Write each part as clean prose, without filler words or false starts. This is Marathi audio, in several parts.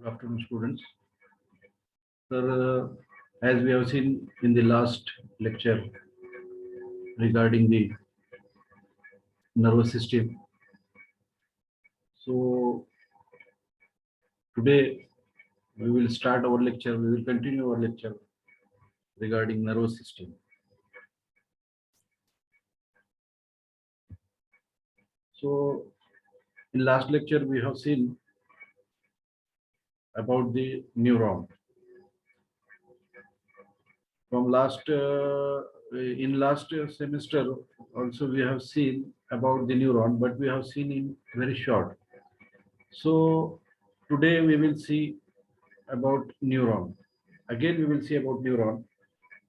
Good afternoon, students. So, as we have seen in the last lecture regarding the nervous system, so today we will start our lecture. We will continue our lecture regarding nervous system. So, in last lecture we have seen about the neuron. From in last semester also we have seen about the neuron, but we have seen in very short. So today we will see about neuron. Again we will see about neuron,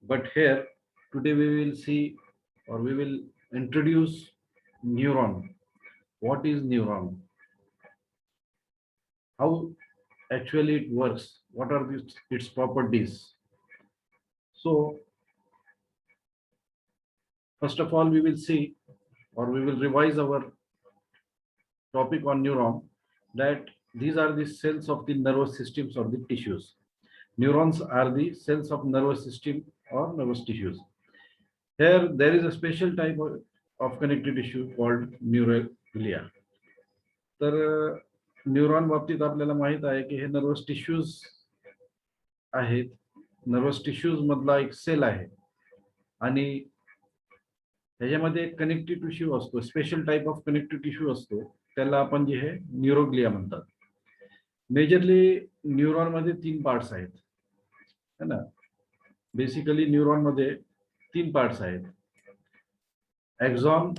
but here today we will see or we will introduce neuron. What is neuron? How actually it works? What are its properties? So first of all we will see or we will revise our topic on neuron, that these are the cells of the nervous systems or the tissues. Neurons are the cells of nervous system or nervous tissues. Here there is a special type of connective tissue called neuroglia. तर न्यूरॉन बाबतीत आपल्याला माहित आहे की हे नर्वस टिश्यूज आहेत. नर्वस टिश्यूज मधला एक सेल आहे आणि ह्याच्यामध्ये कनेक्टिव्ह टिश्यू असतो, special type of connective tissue असतो, त्याला आपण जे हे न्यूरोग्लिया म्हणतात. मेजरली न्यूरॉन मध्ये 3 पार्ट्स आहेत, है ना. बेसिकली न्यूरॉन मध्ये 3 पार्ट्स आहेत. एक्झॉन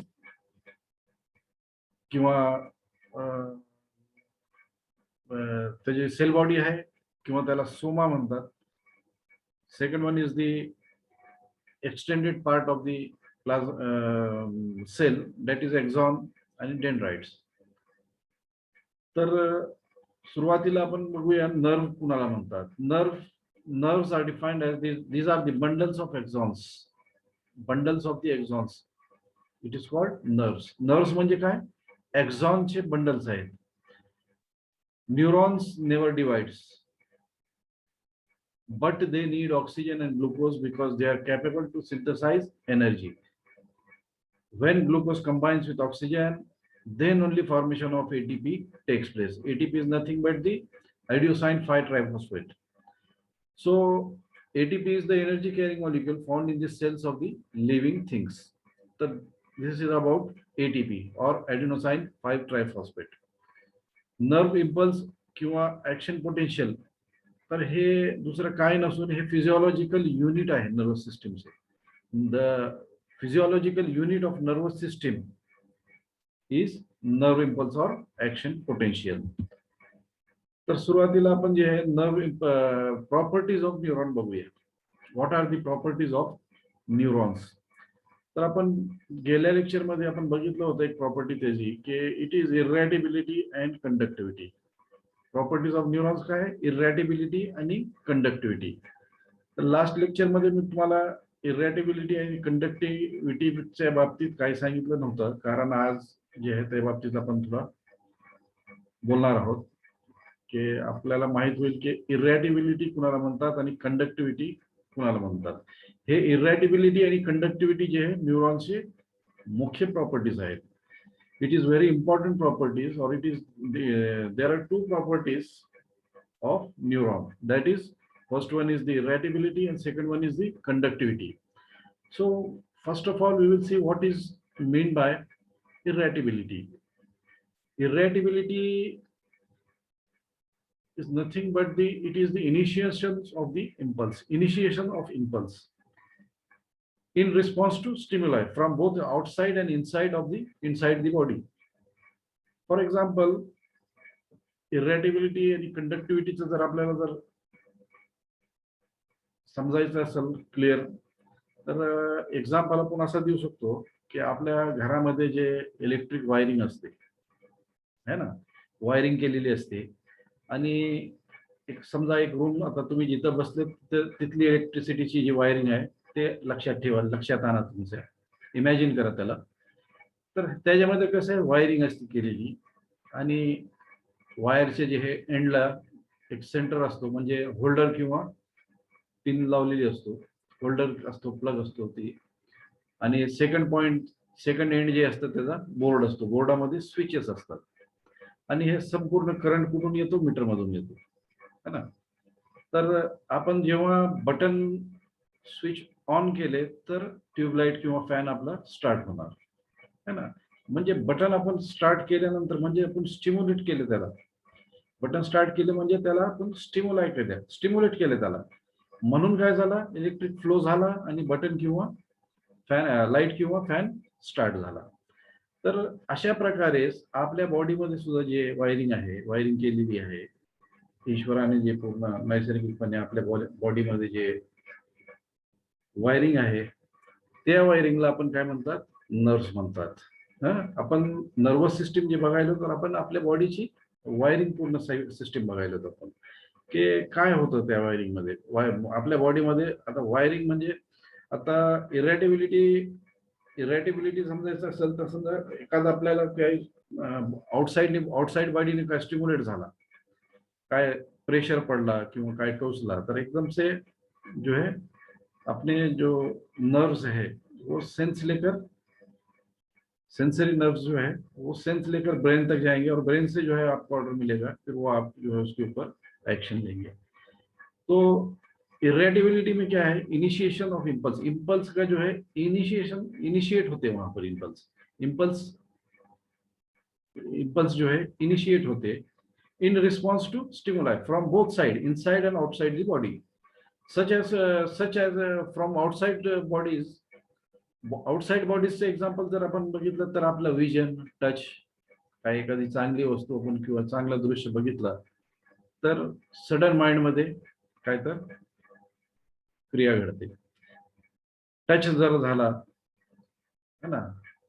किंवा त्याची सेल बॉडी आहे किंवा त्याला सोमा म्हणतात. Second one is the extended part of the cell, that is axon आणि डेंड्राइट्स. तर सुरुवातीला आपण बघूया नर्व कुणाला म्हणतात. Nerves are defined as these are the bundles of axons. Bundles of the axons. It is called nerves. Nerves म्हणजे काय? Axon चे bundles आहेत. Neurons never divides, but they need oxygen and glucose because they are capable to synthesize energy. When glucose combines with oxygen, then only formation of ATP takes place. ATP is nothing but the adenosine 5-triphosphate. So ATP is the energy carrying molecule found in the cells of the living things. So this is about ATP or adenosine 5-triphosphate. Nerve impulse किंवा ऍक्शन पोटेन्शियल, तर हे दुसरं काय नसून हे फिजियोलॉजिकल युनिट आहे नर्वस सिस्टमचे. The physiological unit of nervous system is nerve impulse और ऍक्शन पोटेन्शियल. तर सुरुवातीला आपण जे आहे नर्व प्रॉपर्टीज ऑफ न्यूरॉन बघूया. What are the properties of neurons. तर आपण गेल्या लेक्चर मध्ये आपण बघितलं होतं एक प्रॉपर्टी त्याची की it is irritability and conductivity. Properties of neurons काय आहे? इरॅटिबिलिटी आणि कंडक्टिव्हिटी. तर लास्ट लेक्चर मध्ये मी तुम्हाला इरॅटिबिलिटी आणि कंडक्टिव्हिटीच्या बाबतीत काही सांगितलं नव्हतं, कारण आज जे आहे त्या बाबतीत आपण थोडा बोलणार आहोत की आपल्याला माहित होईल की इरॅटिबिलिटी कुणाला म्हणतात आणि कंडक्टिव्हिटी कुणाला म्हणतात. हे इरॅटिबिलिटी आणि कंडक्टिव्हिटी जे आहे न्यूरॉनचे मुख्य प्रॉपर्टीज आहेत. It is very important properties, or it is there are 2 properties of neuron. That is, first one is the irritability and second one is the conductivity. So first of all we will see what is meant by irritability. Irritability is nothing but it is the initiation of the impulse, initiation of impulse in response to stimuli from both the outside and inside the body. For example, irritability and conductivity जर आपल्याला जर समजायचं असेल क्लिअर, तर एक्झाम्पल आपण असं देऊ शकतो की आपल्या घरामध्ये जे इलेक्ट्रिक वायरिंग असते, है ना, वायरिंग केलेली असते आणि एक समजा एक रूम, आता तुम्ही जिथं बसले तिथली इलेक्ट्रिसिटीची जी वायरिंग आहे ते लक्षात ठेवा, लक्षात आणा, तुमच्या इमॅजिन करा त्याला. तर त्याच्यामध्ये कसं आहे, वायरिंग असते केलेली आणि वायरचे जे हे एंडला एक सेंटर असतो म्हणजे होल्डर किंवा पिन लावलेली असतो, होल्डर असतो, प्लग असतो ती, आणि सेकंड एंड जे असतं त्याचा बोर्ड असतो, बोर्डामध्ये स्विचेस असतात आणि हे संपूर्ण करंट कुठून येतो, मीटर मधून येतो है ना. तर आपण जेव्हा बटन स्विच ऑन केले तर ट्यूबलाइट किंवा फॅन आपला स्टार्ट होणार है ना. म्हणजे बटन आपण स्टार्ट केल्यानंतर म्हणजे आपण स्टिम्युलेट केले त्याला, बटन स्टार्ट केले म्हणजे त्याला आपण स्टिम्युलेट केले त्याला, म्हणून काय झाला, इलेक्ट्रिक फ्लो झाला आणि बटन किंवा फॅन, लाईट किंवा फॅन स्टार्ट झाला. तर अशा प्रकारे आपल्या बॉडीमध्ये सुद्धा जे वायरिंग आहे, वायरिंग केलेली आहे ईश्वराने, जे पूर्ण नैसर्गिकपणे आपल्या बॉडीमध्ये जे वायरिंग आहे, त्या वायरिंगला आपण काय म्हणतात, नर्व्स म्हणतात. आपण नर्वस सिस्टीम जे बघायलो तर आपण आपल्या बॉडीची वायरिंग पूर्ण सिस्टीम बघायलो तर आपण की काय होतं त्या वायरिंग मध्ये, आपल्या बॉडीमध्ये. आता वायरिंग म्हणजे आता इरेटिबिलिटी समजायचं असेल तर समजा एखादा आपल्याला काही आउटसाइड बॉडीने काय स्टिम्युलेट झाला, काय प्रेशर पडला किंवा काय टोचला, तर एकदम से जो है अपने जो नर्व्स है वो सेंसरी नर्व्स जो है वो सेंस लेकर ब्रेन तक जाएंगे और ब्रेन से जो है आपको ऑर्डर मिलेगा, फिर वो आप जो है उसके ऊपर एक्शन लेंगे. तो इरेटिबिलिटी में क्या है, इनिशिएशन ऑफ इम्पल्स, इम्पल्स का जो है इनिशिएट होते हैं वहां पर इम्पल्स जो है इनिशिएट होते in response to stimuli from both side, inside and outside the body, such as from outside बॉडीजचे एक्झाम्पल जर आपण बघितलं तर आपलं विजन, टच, काही एखादी चांगली वस्तू आपण किंवा चांगलं दृश्य बघितलं तर सडन माइंड मध्ये काय तर क्रिया घडते. टच जर झाला है ना,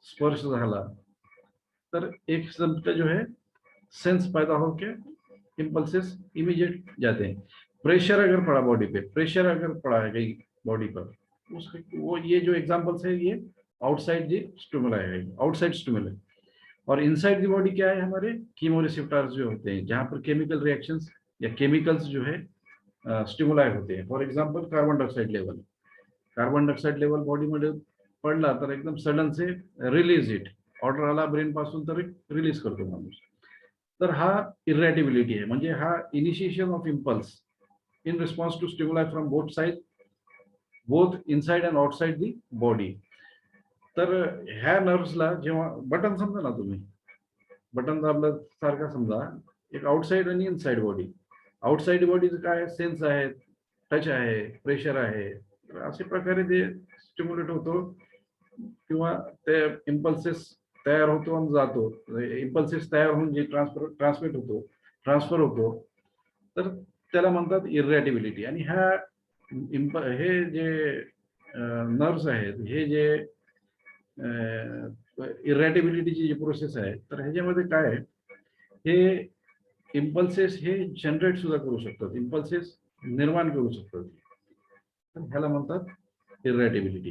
स्पर्श झाला तर एक शब्द जो है सेंस पैदा होके इम्पल्सेस इमीडिएट जाते हैं. प्रेशर अगर पड़ा बॉडी पे, प्रेशर अगर पड़ा है कहीं बॉडी पर, उसके वो ये जो एग्जांपल्स है ये आउटसाइड दी स्टिमुलाई है, आउटसाइड स्टिमुलाई. और इनसाइड दी बॉडी क्या है, हमारे कीमोरिसेप्टर्स जो होते हैं जहां पर केमिकल रिएक्शंस या केमिकल्स जो है स्टिमुलाई होते हैं. For example carbon dioxide level body मध्ये पडला तर एकदम sudden say release it, order आला ब्रेन पासून तर रिलीज करतो माणूस. तर हा इरेटिबिलिटी आहे, म्हणजे हा initiation of impulse in response to stimuli from both inside and outside the body. तर ह्या नर्व्सला जेव्हा बटन समजा ना तुम्ही, बटन दाबलं सारखा समजा, एक आउटसाइड आणि इनसाइड बॉडी. आउटसाइड बॉडीचं काय, सेन्स आहे, टच आहे, प्रेशर आहे, अशा प्रकारे ते स्टिम्युलेट होतो किंवा ते इम्पल्सेस तयार होतो आणि जातो. इम्पल्सेस तयार होऊन जे ट्रान्सफर होतो तर त्याला म्हणतात इरेटिबिलिटी. आणि हे जे नर्व्स आहेत, हे जे इरेटिबिलिटीची जी प्रोसेस आहे, तर ह्याच्यामध्ये काय आहे, हे इम्पल्सेस हे जनरेट सुद्धा करू शकतात, इम्पल्सेस निर्माण करू शकतात, तर ह्याला म्हणतात इरेटिबिलिटी.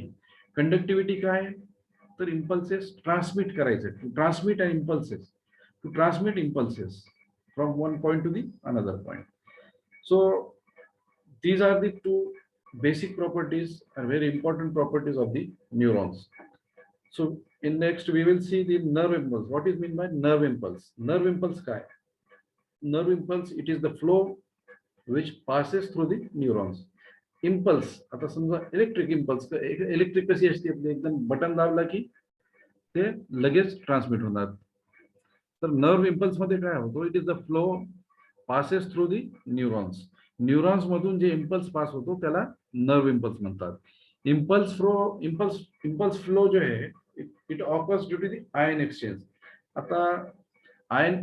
कंडक्टिव्हिटी काय, तर इम्पल्सेस ट्रान्समिट करायचे, to transmit impulses from one point to the another point. So these are the two basic properties and very important properties of the neurons. So in next we will see the nerve impulse. What is mean by nerve impulse? Nerve impulse काय? Nerve impulse, it is the flow which passes through the neurons. Impulse, आता समजा इलेक्ट्रिक इम्पल्स, इलेक्ट्रिक कशी असते आपली, एकदम बटन दाबला की ते लगेच ट्रान्समिट होणार. तर नर्व इम्पल्स मध्ये काय होतो, it is the flow passes through the neurons. Neurons मधून जे इम्पल्स पास होतो त्याला नर्व इम्पल्स म्हणतात. इम्पल्स फ्लो जो है it occurs due to the ion exchange. आता आयन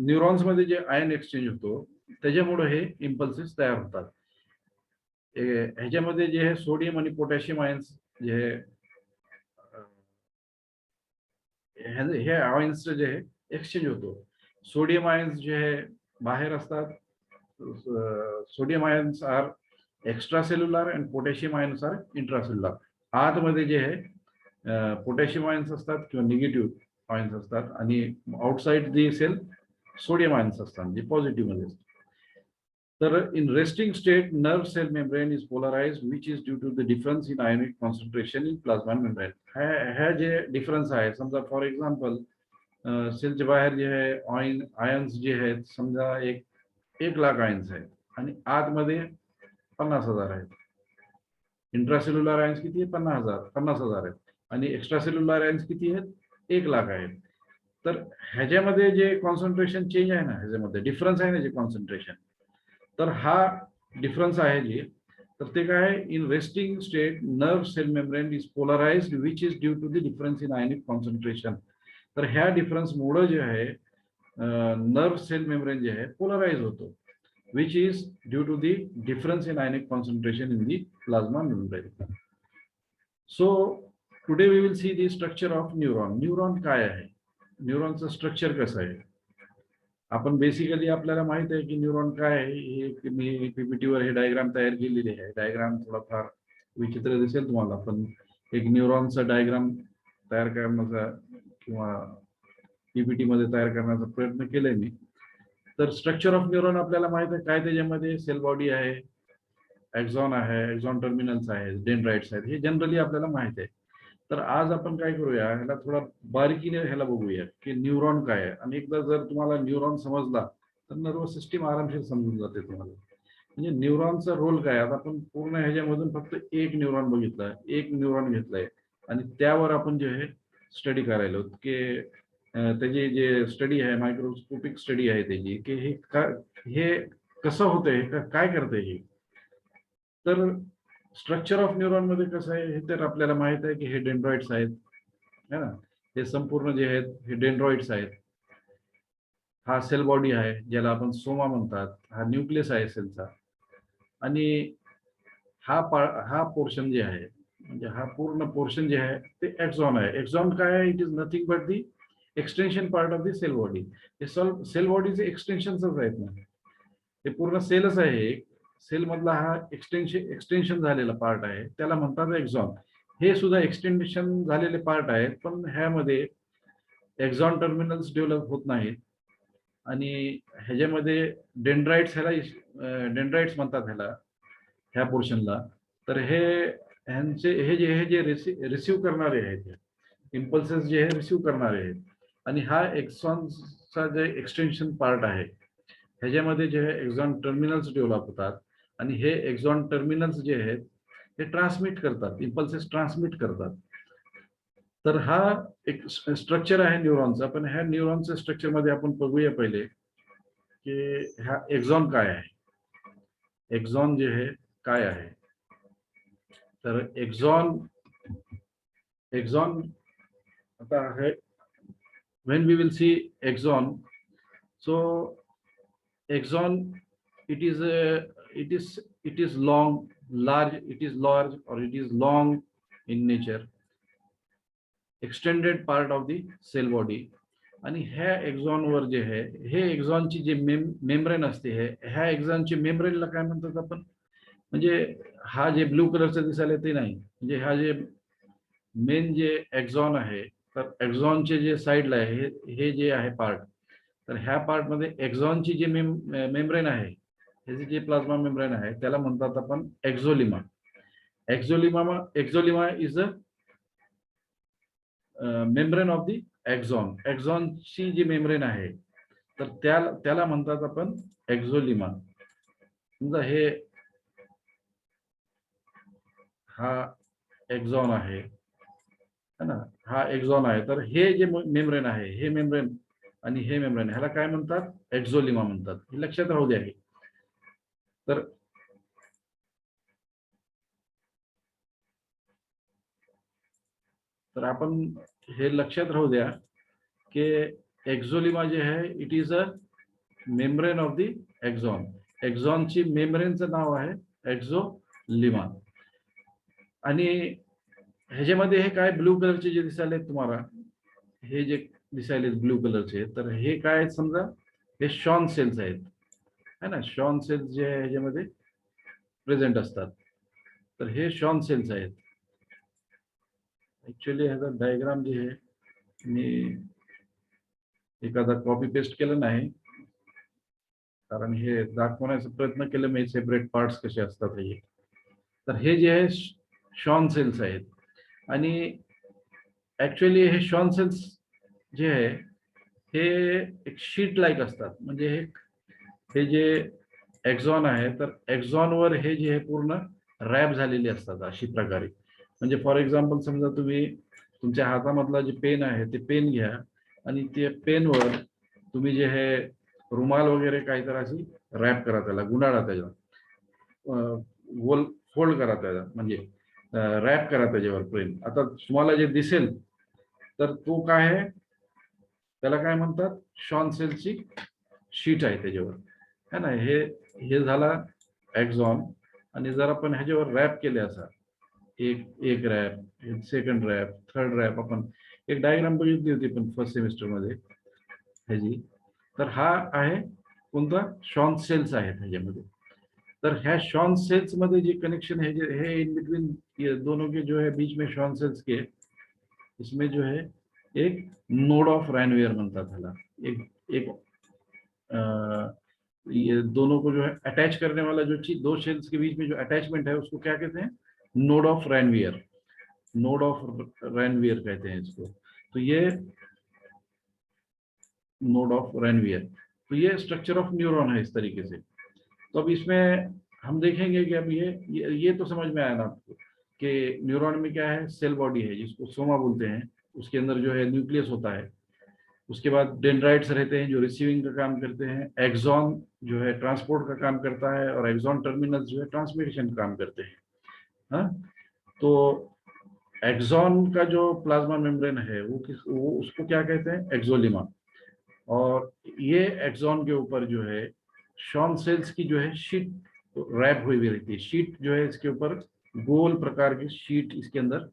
न्यूरॉन्स मध्ये जे आयन एक्सचेंज होतो त्याच्यामुळे हे इम्पल्सेस तयार होतात. ह्याच्यामध्ये जे आहे सोडियम आणि पोटॅशियम आयन्स जे हे आयन्स जे आहे एक्सचेंज होतो. सोडियम आयन्स जे आहे बाहेर असतात, sodium ions are extracellular and potassium ions are intracellular. आतमध्ये जे आहे पोटॅशियम आयन्स असतात किंवा निगेटिव्ह आयन्स असतात आणि outside the cell sodium ions असतात जे पॉझिटिव्ह मध्ये असतात. तर in resting state, nerve cell membrane is polarized, which is due to the difference in ionic concentration in plasma membrane. है जे difference आहे, समजा फॉर एक्झाम्पल सेलच्या बाहेर जे आहे आयन्स जे आहेत, समजा 1,00,000 आयन्स आहेत आणि आतमध्ये 50,000 आहेत. इंट्रासेल्युलर आयन्स किती आहेत? 50,000 आहेत आणि एक्स्ट्रासेल्युलर आयन्स किती आहेत? 1,00,000 आहेत. तर ह्याच्यामध्ये जे कॉन्सन्ट्रेशन चेंज आहे ना, ह्याच्यामध्ये डिफरन्स आहे ना जे कॉन्सन्ट्रेशन, तर हा डिफरन्स आहे जे, तर ते काय आहे? In resting state nerve cell membrane is polarised which is due to the difference in ionic concentration. तर ह्या डिफरन्स मुळे जे आहे नर्व सेल मेम्ब्रेन जे आहे पोलराइज होतो, which is due to the difference in ionic concentration in the plasma membrane. So today we will see the structure of neuron. Neuron काय आहे? न्यूरॉनचं स्ट्रक्चर कसं आहे? आपण बेसिकली आपल्याला माहित आहे की न्यूरॉन काय आहे. हे मी पीपीटी वर हे डायग्राम तयार केलेली आहे. डायग्राम थोडाफार विचित्र दिसेल तुम्हाला, पण एक न्यूरॉनचा डायग्राम तयार करण्याचा किंवा पीपीटी मध्ये तयार करण्याचा प्रयत्न केलाय मी. तर स्ट्रक्चर ऑफ न्यूरॉन आपल्याला माहित आहे काय, त्याच्यामध्ये सेल बॉडी आहे, एक्झॉन आहे, एक्झॉन टर्मिनल्स आहेत, डेंड्राइट्स आहेत, हे जनरली आपल्याला माहित आहे. तर आज आपण काय करूया, ह्याला थोडा बारीकीने ह्याला बघूया की न्यूरॉन काय आहे. आणि एकदा जर तुम्हाला न्यूरॉन समजला तर नर्वस सिस्टीम आरामशीर समजून जाते तुम्हाला. म्हणजे न्यूरॉनचा रोल काय. आता आपण पूर्ण ह्याच्यामधून फक्त एक न्यूरॉन बघितला, एक न्यूरॉन घेतलाय आणि त्यावर आपण जे आहे स्टडी करायला की त्याची जे स्टडी आहे, मायक्रोस्कोपिक स्टडी आहे त्याची, की हे कसं होतंय, काय करतंय हे. तर स्ट्रक्चर ऑफ न्यूरॉन मध्ये कसं आहे हे तर आपल्याला माहित आहे की हे डेंड्रॉइड्स आहेत, है ना. हे संपूर्ण जे आहेत हे डेंड्रॉइड्स आहेत. हा सेल बॉडी आहे ज्याला आपण सोमा म्हणतात. हा न्यूक्लियस आहे सेलचा. आणि हा पोर्शन जे आहे, म्हणजे हा पूर्ण पोर्शन जे आहे ते एक्झॉन आहे. एक्झॉन काय आहे? It is nothing but the extension part of the cell body. हे सेल बॉडीचे एक्सटेन्शनच आहेत ना, हे पूर्ण सेलच आहे. सेल मधला हा एक्सटेन्शन झालेला पार्ट आहे, त्याला म्हणतात एक्झॉन. हे सुद्धा एक्सटेन्शन झालेले पार्ट आहेत, पण ह्यामध्ये एक्झॉन टर्मिनल्स डेव्हलप होत नाहीत. आणि ह्याच्यामध्ये डेंड्राइट्स डेंड्राइट्स म्हणतात ह्या पोर्शनला. तर हे जे रिसिव्ह करणारे आहेत, इम्पल्सेस जे आहे रिसिव्ह करणारे आहेत. आणि हा एक्झॉनचा जे एक्सटेन्शन पार्ट आहे ह्याच्यामध्ये जे आहे एक्झॉन टर्मिनल्स डेव्हलप होतात. आणि हे एक्झॉन टर्मिनल्स जे आहेत हे ट्रान्समिट करतात, इम्पल्सेस ट्रान्समिट करतात. तर हा एक स्ट्रक्चर आहे न्यूरॉनचा. पण ह्या न्यूरॉनच्या स्ट्रक्चर मध्ये आपण बघूया पहिले की हा एक्झॉन काय आहे. एक्झॉन जे आहे काय आहे, तर एक्झॉन आता आहे. when we will see axon, so axon, it is large or it is long in nature, extended part of the cell body. आणि ह्या एक्झॉन वर जे आहे हे एक्झॉनची जे मेम्ब्रेन असते, ह्या एक्झॉनची मेम्ब्रेनला काय म्हणतात आपण, म्हणजे हा जे ब्लू कलरचं दिसायला ते नाही, म्हणजे हा जे मेन जे एक्झॉन आहे, तर एक्झॉनचे जे साईडला आहे हे जे आहे पार्ट, तर ह्या पार्ट मध्ये एक्झॉनची जे मेम्ब्रेन आहे, ह्याची जे प्लाझ्मा मेम्ब्रेन आहे त्याला म्हणतात आपण axolemma. Axolemma is a membrane of the axon. एक्झॉनची जी मेम्ब्रेन आहे तर त्याला म्हणतात आपण एक्झोलिमा. समजा हा एक्झॉन आहे ना, हा एक्झॉन आहे. तर हे जे मेम्ब्रेन आहे, हे मेम्ब्रेन आणि हे मेम्ब्रेन, ह्याला काय म्हणतात? एक्झोलिमा म्हणतात. हे लक्षात राहू द्या. तर आपण हे लक्षात राहू द्या की एक्झोलिमा जे आहे it is a membrane of the axon. एक्झॉनची मेम्ब्रेनचं नाव आहे एक्झोलिमा. आणि ह्याच्यामध्ये हे काय ब्लू कलरचे जे दिसायले तुम्हाला, हे जे दिसायले ब्लू कलरचे, तर हे काय समजा हे शॉन सेल्स आहेत, है ना. शॉन सेल्स जे आहे ह्याच्यामध्ये प्रेझेंट असतात. तर हे शॉन सेल्स आहेत. ऍक्च्युअली ह्याचा डायग्राम जे आहे मी एखादा कॉपी पेस्ट केलं नाही, कारण हे दाखवण्याचा प्रयत्न केला मी सेपरेट पार्ट्स कसे असतात हे. तर हे जे आहे शॉन सेल्स आहेत आणि ऍक्च्युअली हे शॉन सेल्स जे आहे हे एक शीट लाईक असतात. म्हणजे हे जे एक्झॉन आहे तर एक्झॉनवर हे जे आहे पूर्ण रॅप झालेली असतात अशी प्रकारे. म्हणजे फॉर एक्झाम्पल समजा तुम्ही तुमच्या हातामधला जे पेन आहे ते पेन घ्या आणि ते पेनवर तुम्ही जे हे रुमाल वगैरे काहीतरी अशी रॅप करा, त्याला गुंडाळा, त्याला गोल फोल्ड करा, त्याला म्हणजे रॅप करा त्याच्यावर पेन. आता तुम्हाला जे दिसेल तर तो काय आहे, त्याला काय म्हणतात, शॉन सेलची शीट आहे त्याच्यावर, है ना. हे झाला एक्झॉन. आणि जर आपण ह्याच्यावर रॅप केले असा एक एक wrap, second wrap, third wrap, आपण एक डायग्राम बघितली होती पण फर्स्ट सेमिस्टर मध्ये ह्याची. तर हा आहे कोणता, शॉन सेल्स आहे ह्याच्यामध्ये. तर ह्या शॉन सेल्स मध्ये जे कनेक्शन है, है इन बिटवीन ये दोनों के जो है बीच में शॉन सेल्स के, इसमें जो है एक नोड ऑफ रैनवियर बनता था। एक ये दोनों को जो है अटैच करने वाला जो चीज, दो शेल्स के बीच में जो अटैचमेंट है उसको क्या कहते हैं, node of Ranvier. Node of Ranvier कहते हैं इसको। तो ये नोड ऑफ रैनवियर, तो ये स्ट्रक्चर ऑफ न्यूरॉन है इस तरीके से। तो अब इसमें हम देखेंगे कि अब ये तो समझ में आया ना आपको कि न्यूरॉन में क्या है, सेल बॉडी है जिसको सोमा बोलते हैं, उसके अंदर जो है न्यूक्लियस होता है। उसके बाद डेंड्राइट्स रहते हैं जो रिसीविंग का काम करते हैं, एक्सॉन जो है ट्रांसपोर्ट का काम करता है, और एक्सॉन टर्मिनल्स जो है ट्रांसमिशन का काम करते हैं। हाँ, तो एक्सॉन का जो प्लाज्मा मेम्ब्रेन है वो उसको क्या कहते हैं, एक्सोलिमा। और ये एक्सॉन के ऊपर जो है शॉन सेल्स की जो है शीट रैप हुई हुई रहती है। शीट जो है इसके ऊपर गोल प्रकार की शीट इसके अंदर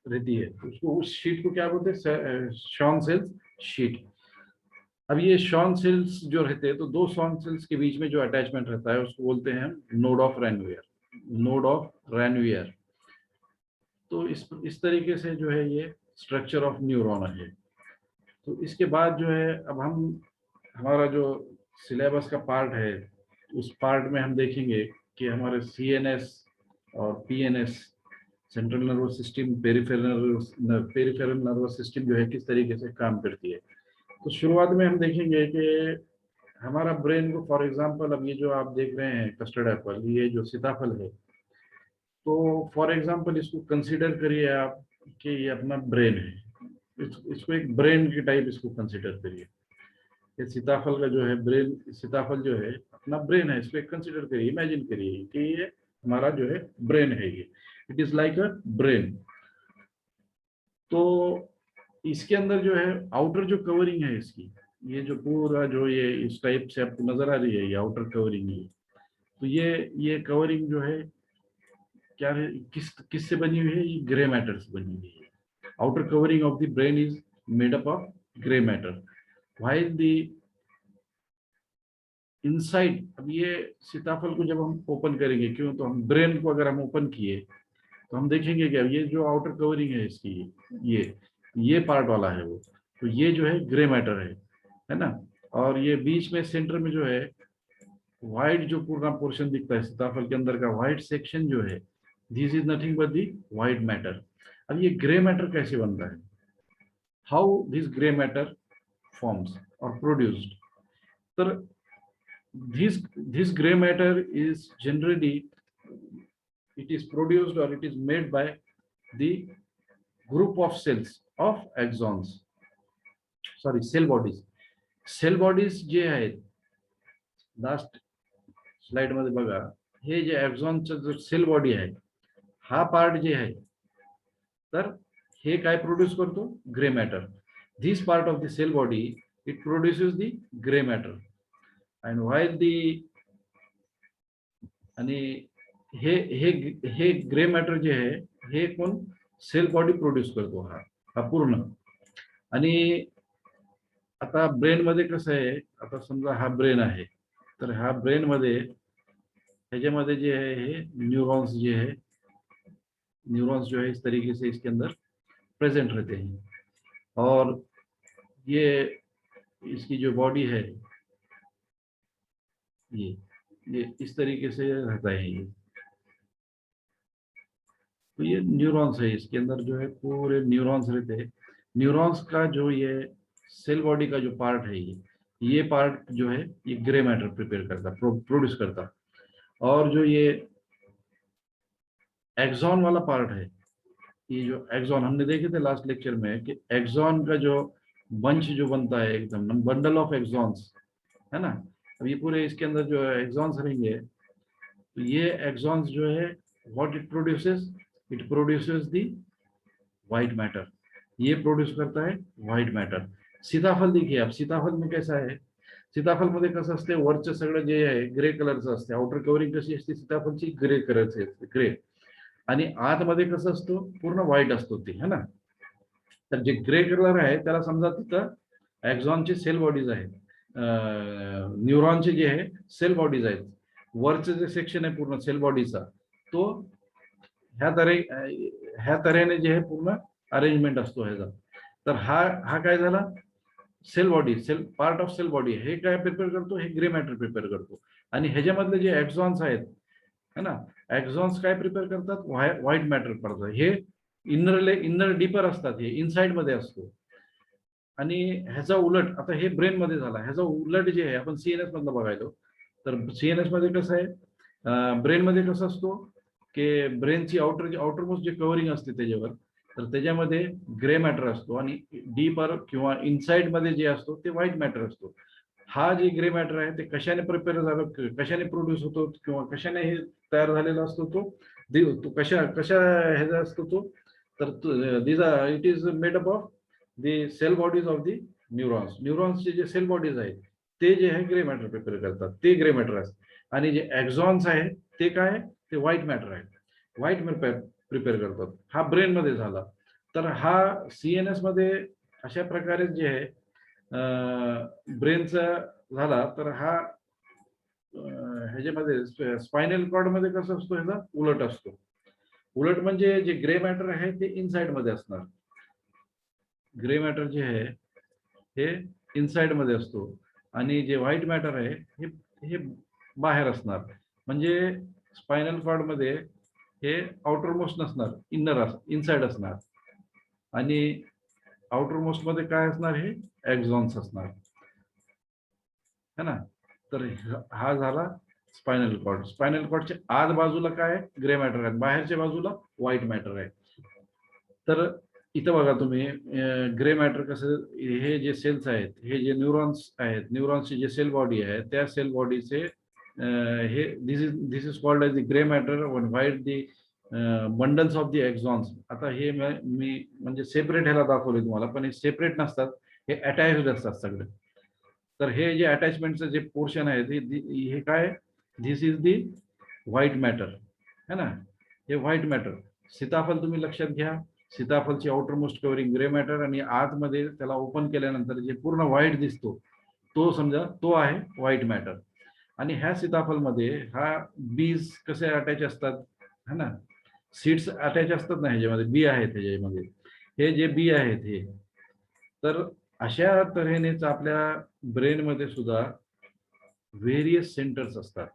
रहती है, उसको उस शीट को क्या बोलते हैं, शॉन सेल्स शीट। अब ये शॉन सेल्स जो रहते हैं, तो दो शॉन सेल्स के बीच में जो अटैचमेंट रहता है उसको बोलते हैं node of Ranvier. Node of Ranvier. तो इस तरीके से जो है ये स्ट्रक्चर ऑफ न्यूरॉन है। तो इसके बाद जो है अब हम हमारा जो सिलेबस का पार्ट है उस पार्ट में हम देखेंगे कि हमारे सीएनएस और PNS, central nervous system, peripheral nervous system जो है किस तरीके से काम करती है। तो शुरुआत में हम देखेंगे कि हमारा ब्रेन को, फॉर एग्जांपल अब ये जो आप देख रहे हैं कस्टर्ड एप्पल, ये जो सीताफल है, तो फॉर एग्जांपल इसको कंसीडर करिए आप कि ये अपना ब्रेन है। इसको एक ब्रेन की टाइप इसको कंसीडर करिए। ये सीताफल का जो है ब्रेन, सीताफल जो है अपना ब्रेन है, इसको एक कंसीडर करिए, इमेजिन करिए कि ये हमारा जो है ब्रेन है, ये it is like a brain. तो इसके अंदर जो है आउटर जो कवरिंग है इसकी, ये जो पूरा जो ये इस टाइप से आपको नजर आ रही है, ये आउटर कवरिंग है। तो ये कवरिंग जो है क्या है, किससे बनी हुई है, ये ग्रे मैटर से बनी हुई है। Outer covering of the brain is made up of grey matter, while the inside. अब ये सीताफल को जब हम ओपन करेंगे, क्यों, तो हम ब्रेन को अगर हम ओपन किए तो हम देखेंगे क्या, ये जो आउटर कवरिंग है इसकी, ये पार्ट वाला है वो, तो ये जो है ग्रे मैटर है ना। और ये बीच में सेंटर में जो है व्हाइट जो पूरा पोर्शन दिखता है सीताफल के अंदर का व्हाइट सेक्शन जो है, this is nothing but the white matter. अब ये ग्रे मैटर कैसे बनता है, how this grey matter forms और प्रोड्यूस्ड। तर this gray matter is generally, it is produced or it is made by the group of cells of axons, sorry, cell bodies. Cell bodies जे आहेत, लास्ट स्लाइड मध्ये बघा, हे जे एक्झॉनचं जो सेल बॉडी आहे, हा पार्ट जे आहे, तर हे काय प्रोड्यूस करतो, grey matter. This part of the cell body it produces the grey matter. And while the, आणि हे हे हे ग्रे मॅटर जे आहे हे कोण, सेल बॉडी प्रोड्यूस करतो, हा पूर्ण. आणि आता ब्रेन मध्ये कसं आहे, आता समजा हा ब्रेन आहे, तर हा ब्रेन मध्ये ह्याच्यामध्ये जे आहे हे न्यूरॉन्स जे है, न्यूरॉन्स जो है इस तरीके से इसके अंदर प्रेजेंट रहते हैं। और ये इसकी जो बॉडी है ये इस तरीके से रहता है ये। तो ये न्यूरॉन्स है, इसके अंदर जो है पूरे न्यूरॉन्स रहते हैं। न्यूरॉन्स का जो ये सेल बॉडी का जो पार्ट है, ये पार्ट जो है ये ग्रे मैटर प्रिपेयर करता, प्रोड्यूस करता। और जो ये एक्सॉन वाला पार्ट है, ये जो एक्सॉन हमने देखे थे लास्ट लेक्चर में कि एक्सॉन का जो बंच जो बनता है, एकदम बंडल ऑफ एक्सॉन्स, है ना। अब ये पूरे इसके अंदर जो एक्सॉन्स रहेंगे, तो ये एक्सॉन्स जो है what it produces the white matter. ये प्रोड्यूस करता है व्हाइट मैटर। सीताफल देखिए आप, सीताफल में कैसा आहे, सीताफल मध्ये कसं असते, वरचं सगळं जे आहे ग्रे कलरचं असते, आउटर कव्हरिंग कशी असते सीताफळची, ग्रे कलरची असते, ग्रे, आणि आतमध्ये कसं असतो पूर्ण व्हाईट असतो ते, है ना। तर जे ग्रे कलर आहे त्याला समजा तिथं एक्झॉनचे सेल बॉडीज आहेत, न्यूरॉनचे जे आहे सेल बॉडीज आहेत, वरचं जे सेक्शन आहे पूर्ण सेल बॉडीचा, तो ह्या तऱ्हेने जे आहे पूर्ण अरेंजमेंट असतो ह्याचा। तर हा हा काय झाला, cell body, cell part of cell body, हे काय प्रिपेअर करतो, हे ग्रे मॅटर प्रिपेअर करतो। आणि ह्याच्यामधले जे एक्झॉन्स आहेत, है ना, एक्झॉन्स काय प्रिपेअर करतात, व्हाईट मॅटर करतात। हे इनर डीपर असतात, हे इनसाइड मध्ये असतो। आणि ह्याचा उलट आता हे ब्रेन मध्ये झाला, ह्याचा उलट जे आहे आपण सीएनएस मधलं बघायलो, तर सीएनएस मध्ये कसं आहे, ब्रेन मध्ये कसं असतो की ब्रेनची आउटरमोस्ट जे कव्हरिंग असते त्याच्यावर, तर त्याच्यामध्ये ग्रे मॅटर असतो, आणि डीपर किंवा इनसाइड मध्ये जे असतो ते व्हाईट मॅटर असतो। हा जे ग्रे मॅटर आहे ते कशाने प्रिपेअर झालं, कशाने प्रोड्यूस होतो, किंवा कशाने हे तयार झालेला असतो, तो कशा कशा ह्याचा असतो तो, तर this it is made up of the cell bodies of the neurons. न्यूरॉन्सचे जे सेल बॉडीज आहेत ते जे आहे ग्रे मॅटर प्रिपेअर करतात, ते ग्रे मॅटर असतात। आणि जे एक्झॉन्स आहे ते काय आहे, ते व्हाईट मॅटर आहे, व्हाईट मॅटर प्रिपेअर करतात। हा ब्रेन मध्ये झाला। तर हा सीएनएस मध्ये अशा प्रकारे जे आहे ब्रेनचा झाला, तर हा ह्याच्यामध्ये स्पायनल कॉर्ड मध्ये कसं असतो, ह्याचा उलट असतो। उलट म्हणजे जे ग्रे मॅटर आहे ते इनसाइड मध्ये असणार, ग्रे मॅटर जे आहे हे इनसाइड मध्ये असतो, आणि जे व्हाईट मॅटर आहे हे बाहेर असणार। म्हणजे स्पायनल कॉर्ड मध्ये हे आउटर मोस्ट नसणार, इनसाइड असणार, आणि आउटर मोस्ट मध्ये काय असणार, हे एक्झॉन्स असणार, है ना। तर हा झाला स्पायनल कॉर्ड। स्पायनल कॉर्डच्या आत बाजूला काय आहे, ग्रे मॅटर आहे, बाहेरच्या बाजूला व्हाईट मॅटर आहे। तर इथं बघा तुम्ही ग्रे मॅटर कसं, हे जे सेल्स आहेत, हे जे न्यूरॉन्स आहेत, न्यूरॉन्सची जे सेल बॉडी आहे त्या सेल बॉडीचे हे this is called as the grey matter one white the bundles of the axons. आता हे मी म्हणजे सेपरेट ह्याला दाखवले तुम्हाला, पण हे सेपरेट नसतात, हे अटॅच्ड असतात सगळे। तर हे जे अटॅचमेंटचं जे पोर्शन आहे हे काय, this is the white matter, है ना, हे व्हाईट मॅटर। सीताफळ तुम्ही लक्षात घ्या, सीताफळची outermost covering grey matter, आणि आतमध्ये त्याला ओपन केल्यानंतर जे पूर्ण व्हाईट दिसतो तो समजा तो आहे व्हाईट मॅटर। आणि ह्या सीताफळमध्ये हा बीज कसे अटॅच असतात, है ना, सीड्स अटॅच असतात ना, ह्याच्यामध्ये बी आहेत, ह्याच्यामध्ये हे जे बी आहेत हे, तर अशा तऱ्हेनेच आपल्या ब्रेन मध्ये सुद्धा व्हेरियस सेंटर्स असतात,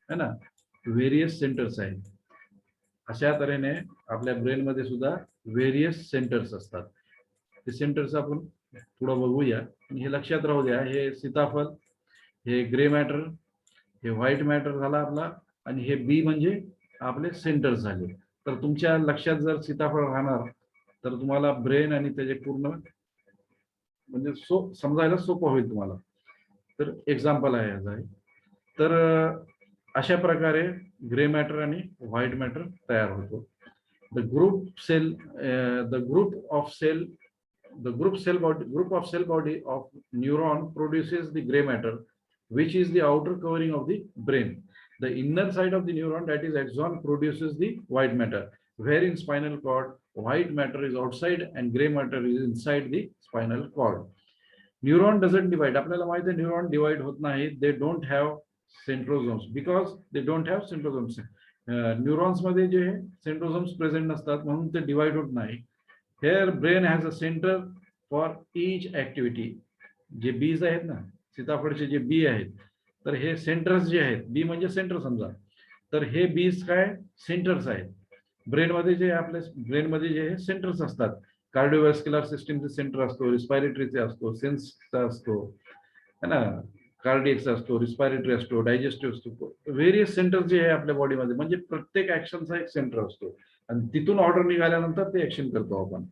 है ना, व्हेरियस सेंटर्स आहेत। अशा तऱ्हेने आपल्या ब्रेन मध्ये सुद्धा व्हेरियस सेंटर्स असतात। ते सेंटर्स आपण पुढं बघूया, आणि हे लक्षात राहू द्या, हे सीताफळ, हे ग्रे मॅटर, हे व्हाईट मॅटर झाला आपला, आणि हे बी म्हणजे आपले सेंटर्स झाले। तर तुमच्या लक्षात जर सीताफळ राहणार तर तुम्हाला ब्रेन आणि त्याचे पूर्ण म्हणजे समजायला सोपं होईल तुम्हाला। तर एक्झाम्पल आहे ह्याचा आहे। तर अशा प्रकारे ग्रे मॅटर आणि व्हाईट मॅटर तयार होतो। The group cell the group of cell group of cell body of neuron produces the gray matter, which is the outer covering of the brain. The inner side of the neuron, that is axon, produces the white matter, where in spinal cord white matter is outside and gray matter is inside the spinal cord. Neuron doesn't divide. आपल्याला माहिती आहे न्यूरॉन डिवाइड होत नाही, they don't have centrosomes because they don't have centrosomes. Neurons मध्ये जे सेंट्रोसोम्स प्रेझेंट नसतात म्हणून ते डिवाइड होत नाही। Here brain has a center for each activity. जे बीज आहेत ना, सीताफळचे जे बी आहेत, तर हे सेंटर्स जे आहेत, बी म्हणजे सेंटर समजा, तर हे बीज काय सेंटर्स आहेत. ब्रेनमध्ये जे आपल्या ब्रेनमध्ये जे सेंटर्स असतात, कार्डिओव्हॅस्क्युलर सिस्टीमचे सेंटर असतो, रिस्पायरेटरीचे असतो, सेन्सचा असतो, है ना, कार्डियकचा असतो, रिस्पायरेटरी असतो, डायजेस्टिव्ह असतो, व्हेरियस सेंटर जे आहे आपल्या बॉडीमध्ये, म्हणजे प्रत्येक ऍक्शनचा एक सेंटर असतो आणि तिथून ऑर्डर निघाल्यानंतर ते ऍक्शन करतो आपण.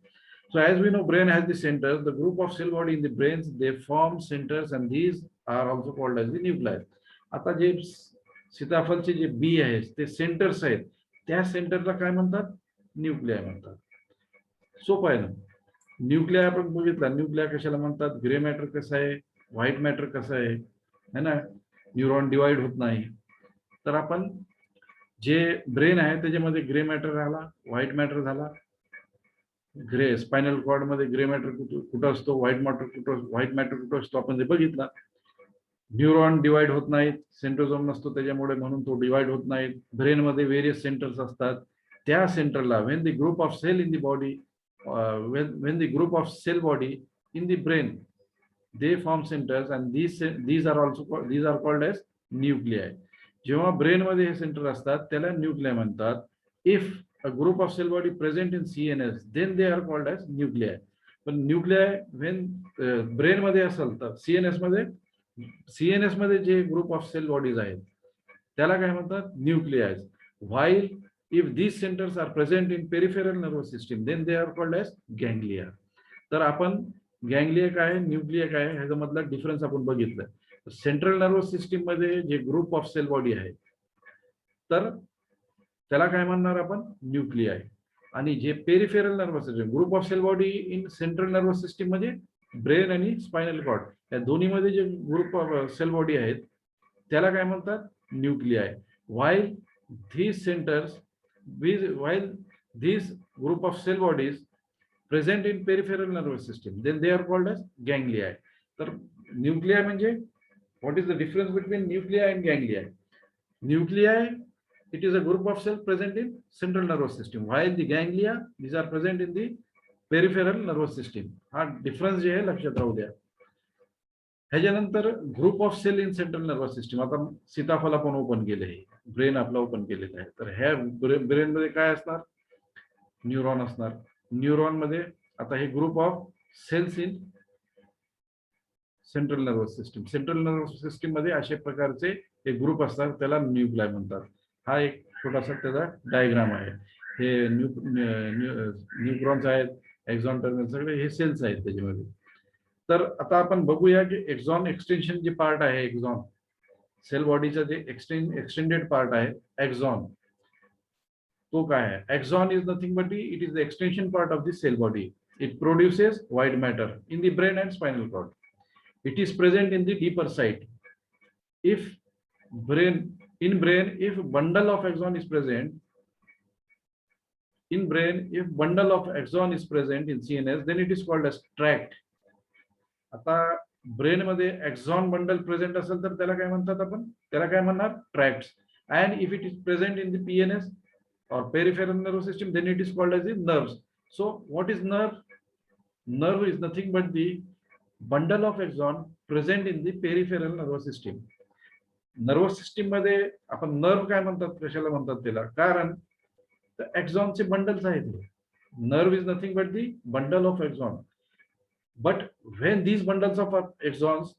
So as we know, brain has the centers. The group of cell body in the brains, they form centers, and these are also called as the nuclei. आता जे सीताफळचे जे बी आहेत ते सेंटर्स आहेत, त्या सेंटरला काय म्हणतात, न्यूक्लिया म्हणतात. सोपं आहे ना. न्यूक्लिया आपण बघितला, न्यूक्लिया कशाला म्हणतात, ग्रे मॅटर कसं आहे, व्हाईट मॅटर कसं आहे, है ना, न्यूरॉन डिवाइड होत नाही. तर आपण जे ब्रेन आहे त्याच्यामध्ये ग्रे मॅटर झाला, व्हाईट मॅटर झाला. ग्रे स्पायनल कॉर्ड मध्ये ग्रे मॅटर कुठं असतो, व्हाईट मॅटर कुठं असतो, आपण जे बघितला. न्यूरॉन डिवाइड होत नाहीत, सेंट्रोझोम नसतो त्याच्यामुळे, म्हणून तो डिवाइड होत नाही. ब्रेन मध्ये व्हेरियस सेंटर्स असतात, त्या सेंटरला when the group of cell in the body, when the group of cell body in the brain, they form centers, and these are called as nuclei. जेव्हा ब्रेन मध्ये हे सेंटर असतात त्याला न्यूक्लिया म्हणतात. If a group of cell body present in CNS, then they are called as nuclei. पण न्यूक्लियाय when ब्रेन मध्ये असेल तर सीएनएस मध्ये जे ग्रुप ऑफ सेल बॉडीज आहेत त्याला काय म्हणतात, nucleus. While if these centers are present in peripheral nervous system, then they are called as ganglia. तर आपण गँग्लिया काय, न्यूक्लिया काय, ह्याचा मधला डिफरन्स आपण बघितलं. सेंट्रल नर्वस सिस्टीम मध्ये जे ग्रुप ऑफ सेल बॉडी आहे तर त्याला काय म्हणणार आपण, न्यूक्लियाय. आणि जे peripheral nervous system, group of cell body in central nervous system म्हणजे ब्रेन आणि स्पायनल कॉर्ड, या दोन्ही मध्ये जे ग्रुप ऑफ सेल बॉडी आहेत त्याला काय म्हणतात, nuclei. While these centers, while these group of cell bodies present in peripheral nervous system, then they are called as ganglia. तर न्यूक्लिया म्हणजे, what is the difference between nuclei and ganglia? Nuclei, it is a group of cells present in central nervous system, while the ganglia, these are present in the peripheral nervous system. हा डिफरन्स जे आहे लक्षात राहू द्या. ह्याच्यानंतर group of cell in central nervous system. आता सीताफळ आपण ओपन केले आहे, ब्रेन आपला ओपन केलेला आहे, तर ह्या ब्रेन मध्ये काय असणार, न्यूरॉन असणार. न्यूरॉन मध्ये आता हे group of cells in central nervous system, central nervous system मध्ये अशा प्रकारचे एक ग्रुप असतात, त्याला न्यूक्लियाय म्हणतात. हा एक छोटासा त्याचा डायग्राम आहे. हे न्यूरॉन्स आहेत, एक्झॉन टर्मिनल, सगळे हे सेल्स आहेत त्याच्यामध्ये. तर आता आपण बघूया की एक्झॉन एक्सटेन्शन जे पार्ट आहे, एक्झॉन सेल बॉडीचा जे एक्सटेंडेड पार्ट आहे एक्झॉन, तो काय आहे. Axon is nothing but it is the extension part of the cell body. It produces white matter in the brain and spinal cord. It is present in the deeper site. If brain, if bundle of axon is present in brain, if bundle of axon is present in CNS, then it is called as tract. आता ब्रेन मध्ये एक्झॉन बंडल प्रेझेंट असेल तर त्याला काय म्हणतात आपण, त्याला काय म्हणणार, ट्रॅक्ट्स. And if it is present in the PNS or peripheral nervous system, then it is called as the nerves. So what is nerve? Nerve is nothing but the bundle of axon present in the peripheral nervous system. Nervous system मध्ये आपण नर्व काय म्हणतात, कशाला म्हणतात त्याला, कारण एक्झॉनचे बंडल्स आहेत. Nerve is nothing but the bundle of axon. But when these bundles of axons,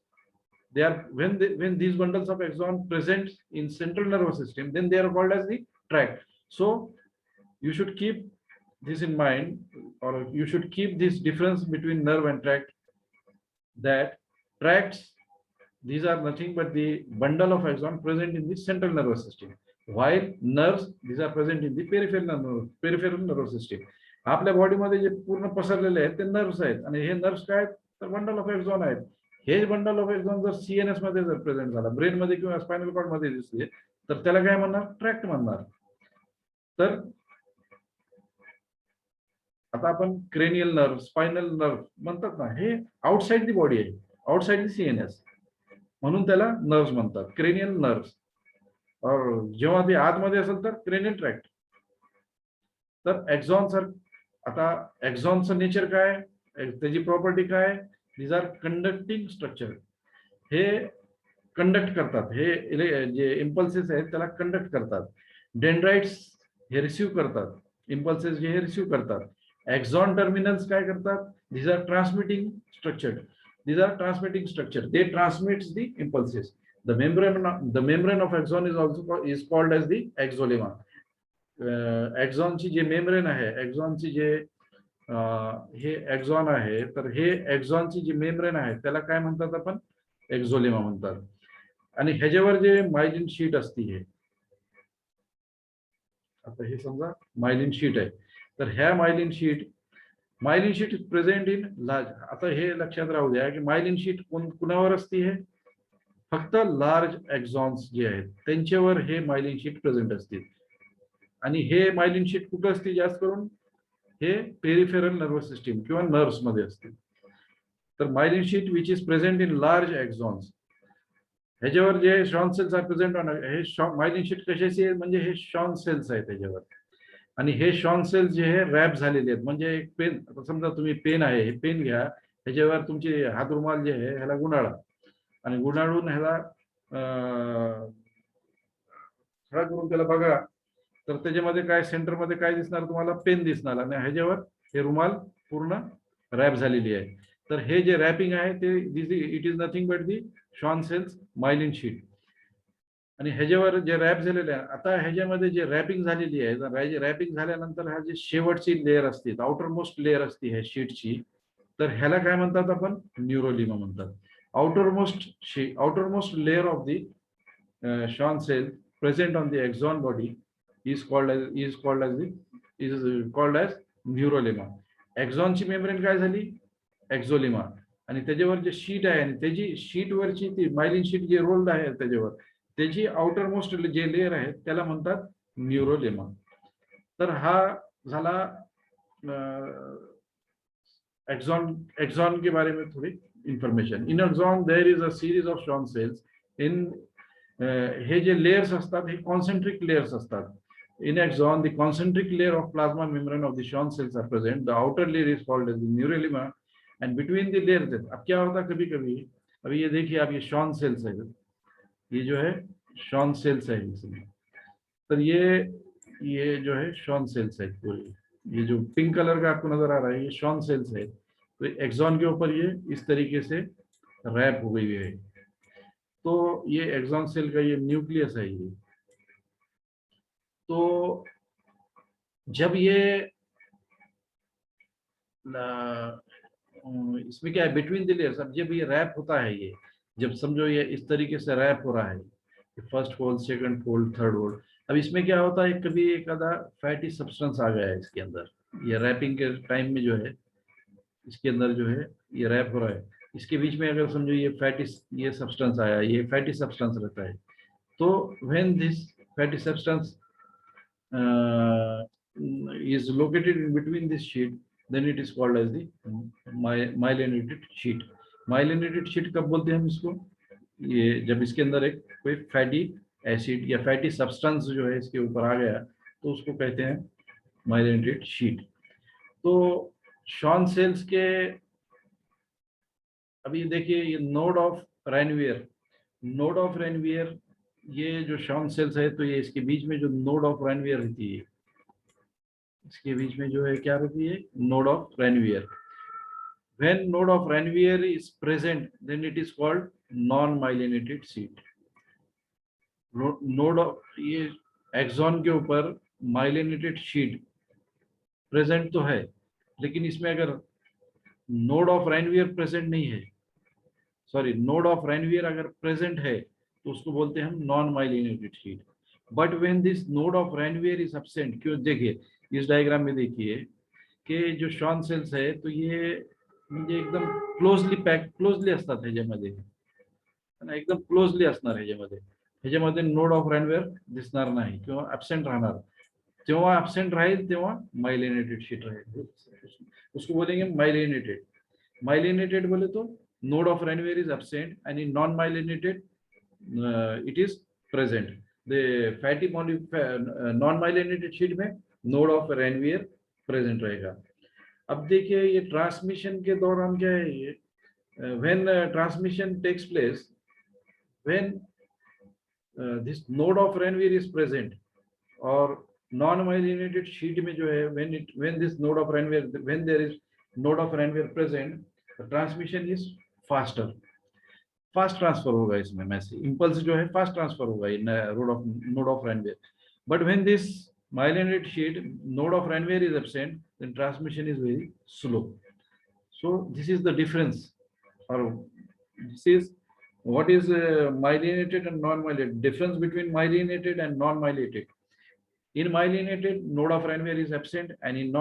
when these bundles of axon present in central nervous system, then they are called as the tract. So you should keep this in mind, or you should keep this difference between nerve and tract. That tracts, these are nothing but the bundle of axon present in the central nervous system, while nerves, these are present in the peripheral nervous system. आपल्या बॉडीमध्ये जे पूर्ण पसरलेले आहेत ते नर्व्स आहेत, आणि हे नर्व्स काय आहेत, तर बंडल ऑफ एक्झॉन आहेत. हे बंडल ऑफ एक्झॉन जर CNS मध्ये जर प्रेझेंट झाला, ब्रेन मध्ये किंवा स्पायनल कॉर्ड मध्ये दिसले, तर त्याला काय म्हणणार, ट्रॅक्ट म्हणणार. तर आता आपण क्रेनियल नर्व, स्पायनल नर्व म्हणतात ना, हे आउटसाइड दी बॉडी आहे, आउटसाइड दी CNS, म्हणून त्याला नर्व्स म्हणतात, क्रेनियल नर्व्स. और जेव्हा ते आतमध्ये असेल तर क्रेनियल ट्रॅक्ट. तर एक्झॉन सर, आता एक्झॉनचं नेचर काय, त्याची प्रॉपर्टी काय, दीज आर कंडक्टिंग स्ट्रक्चर. हे कंडक्ट करतात, हे जे इम्पल्सेस आहेत त्याला कंडक्ट करतात. डेंड्राइट्स हे रिसीव्ह करतात, इम्पल्सेस जे हे रिसीव्ह करतात. एक्झॉन टर्मिनल्स काय करतात? these are transmitting structure, these are transmitting structure, they transmits the impulses. The membrane of axon is also is called as the axolemma. एक्झॉनची जे मेम्ब्रेन आहे, एक्झॉनची जे हे एक्झॉन आहे, तर हे एक्झॉनची जी मेम्ब्रेन आहे त्याला काय म्हणतात आपण? एक्झोलेमा म्हणतात. आणि ह्याच्यावर जे मायलिन शीट असते, हे आता हे समजा मायलिन शीट आहे, तर ह्या myelin sheet is present in large. आता हे लक्षात राहू द्या की मायलिन शीट कुणावर असते? हे फक्त लार्ज एक्झॉन्स जे आहेत त्यांच्यावर हे मायलिन शीट प्रेझेंट असते. आणि हे मायलिन शीट कुठं असते? जास्त करून हे पेरिफेरल नर्वस सिस्टीम किंवा नर्व्स मध्ये असते. तर myelin sheet which is present in large axons, ह्याच्यावर जे Schwann cells are present on, हे मायलिन शीट कशाची आहे? म्हणजे हे शॉन सेल्स आहेत त्याच्यावर. आणि हे शॉन सेल्स जे हे रॅप झालेले आहेत. म्हणजे एक पेन, समजा तुम्ही पेन आहे, हे पेन घ्या, ह्याच्यावर तुमचे हात रुमाल जे आहे ह्याला गुंडाळा आणि गुंडाळून ह्याला खडा करून त्याला बघा, तर त्याच्यामध्ये काय सेंटरमध्ये काय दिसणार तुम्हाला? पेन दिसणार. आणि ह्याच्यावर हे रुमाल पूर्ण रॅप झालेली आहे. तर हे जे रॅपिंग आहे ते it is nothing but the Schwann cells myelin sheet. आणि ह्याच्यावर जे रॅप झालेले आहे, आता ह्याच्यामध्ये जे रॅपिंग झालेली आहे, रॅपिंग झाल्यानंतर हा जे शेवटची लेअर असते, आउटर मोस्ट लेअर असते ह्या शीटची, तर ह्याला काय म्हणतात आपण? न्यूरोलिमा म्हणतात. outermost layer of the Schwann cell present on the axon body is called as neurolemma. एक्झॉनची मेम्ब्रेन काय झाली? एक्झोलेमा. आणि त्याच्यावर जे शीट आहे आणि त्याची शीटवरची ती मायलिन शीट जे रोल्ड आहे त्याच्यावर, त्याची आउटर मोस्ट जे लेअर आहे त्याला म्हणतात न्यूरोलेमा. तर हा झाला एक्झॉन के बारे में थोड़ी information. In axon there is a series of Schwann cells. In हे जे लेयर्स असतात हे कॉन्सेंट्रिक लेयर्स असतात. In axon, the concentric layer of plasma membrane of the Schwann cells are present. The outer layer is called as the neurolema, and between the layers, अब क्या होता है कभी कभी, अभी ये देखिए आप, ये Schwann cells है, ये जो है Schwann cells है इसमें. तो ये जो है Schwann cells है पूरी, ये जो पिंक कलर का आपको नजर आ रहा है ये Schwann cells है. तो एक्सॉन के ऊपर ये इस तरीके से रैप हो गई है. तो ये एक्सॉन सेल का ये न्यूक्लियस है ये. तो जब ये इसमें क्या है, बिटवीन द लेयर्स, अब जब ये रैप होता है, ये जब समझो ये इस तरीके से रैप हो रहा है, first fold, second fold, third fold, अब इसमें क्या होता है, कभी एक आधा फैटी सब्सटेंस आ गया है इसके अंदर. ये रैपिंग के टाइम में जो है इसके अंदर जो है ये रैप हो रहा है, इसके बीच में अगर समझो ये सब्सटेंस आया, ये फैटी सब्सटेंस रहता है. तो when this fatty substance is located in between this sheet, then it is called as the myelinated sheet. Myelinated sheet कब बोलते हैं हम इसको? ये जब इसके अंदर एक कोई फैटी एसिड या फैटी सब्सटेंस जो है इसके ऊपर आ गया तो उसको कहते हैं myelinated sheet. तो शॉन सेल्स के, अभी देखिए ये नोड ऑफ रेनवियर, ये जो शॉन सेल्स है तो ये इसके बीच में जो नोड ऑफ रेनवियर रहती है, इसके बीच में जो है क्या रहती है? Node of Ranvier. When node of Ranvier is present, then it is called non-myelinated sheet. Node of ये एक्सॉन के ऊपर myelinated sheet प्रेजेंट तो है, लेकिन इसमें अगर नोड ऑफ रेनवियर प्रेजेंट नहीं है, सॉरी, नोड ऑफ रेनवियर अगर प्रेजेंट है तो उसको बोलते हैं हम non myelinated sheath. But when this node of Ranvier is absent, क्यों? देखिए इस डायग्राम में देखिए कि जो शॉन सेल्स है तो ये म्हणजे एकदम क्लोजली असतात ह्याच्यामध्ये, एकदम क्लोजली असणार ह्याच्यामध्ये नोड ऑफ रेनवियर दिसणार नाही किंवा ऍब्सेंट राहणार. जेव्हा ऍब्सेंट राहील तेव्हा माइलिनेटेड शीट राहील, उसको बोलेंगे माइलिनेटेड बोले तो node of Ranvier is absent, and in non-myelinated it is present. The fatty non-myelinated sheet में node of Ranvier present रहेगा. अब देखिए ये ट्रांसमिशन के दौरान क्या है, ये when transmission takes place, when this node of Ranvier is present, और non myelinated sheet में जो है when this node of Ranvier, when there is node of Ranvier present, the transmission is faster, fast transfer होगा इसमें, मैसेज इंपल्स जो है फास्ट ट्रांसफर होगा in node of Ranvier. But when this myelinated sheet node of Ranvier is absent, then transmission is very slow. So this is the difference, or this is what is myelinated and non-myelinated, difference between myelinated and non-myelinated. In myelinated, node of Ranvier is absent, and in